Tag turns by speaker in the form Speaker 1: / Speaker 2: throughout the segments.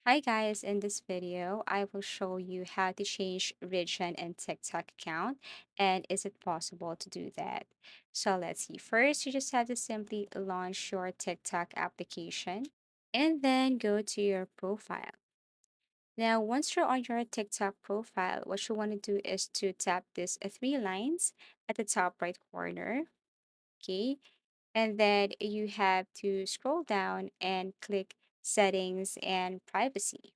Speaker 1: Hi guys, in this video, I will show you how to change region and TikTok account and is it possible to do that? So let's see. First, you just have to simply launch your TikTok application and then go to your profile. Now, once you're on your TikTok profile, what you want to do is to tap this three lines at the top right corner, okay? And then you have to scroll down and click settings and privacy.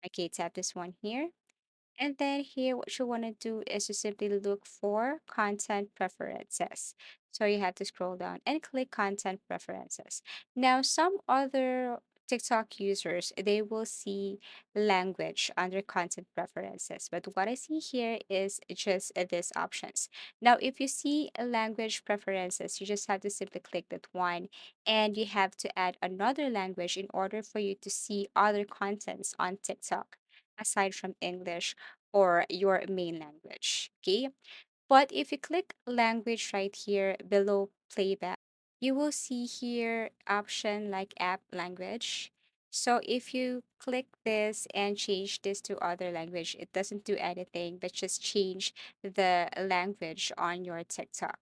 Speaker 1: Okay, tap this one here. And then here, what you want to do is to simply look for content preferences. So you have to scroll down and click content preferences. Now, some other TikTok users, they will see language under content preferences. But what I see here is just these options. Now, if you see a language preferences, you just have to simply click that one and you have to add another language in order for you to see other contents on TikTok aside from English or your main language. Okay. But if you click language right here below playback, you will see here option like app language. So if you click this and change this to other language, it doesn't do anything but just change the language on your TikTok.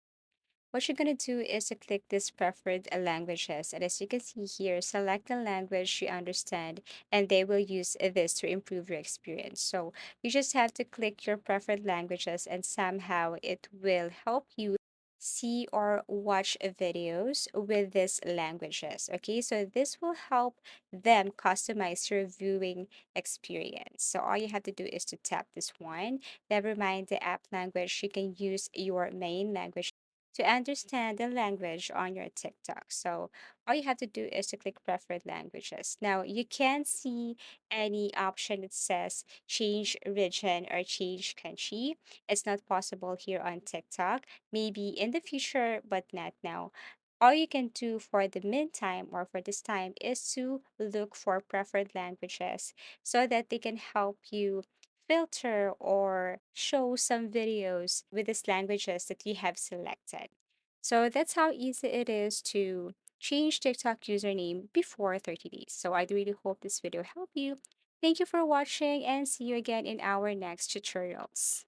Speaker 1: What you're going to do is to click this preferred languages. And as you can see here, select the language you understand, and they will use this to improve your experience. So you just have to click your preferred languages, and somehow it will help you see or watch videos with these languages. Okay, so this will help them customize your viewing experience. So all you have to do is to tap this one. Never mind the app language, you can use your main language to understand the language on your TikTok. So all you have to do is to click preferred languages. Now you can see any option that says change region or change country. It's not possible here on TikTok. Maybe in the future, but not now. All you can do for the meantime or for this time is to look for preferred languages so that they can help you filter or show some videos with these languages that you have selected. So that's how easy it is to change TikTok username before 30 days. So I really hope this video helped you. Thank you for watching and see you again in our next tutorials.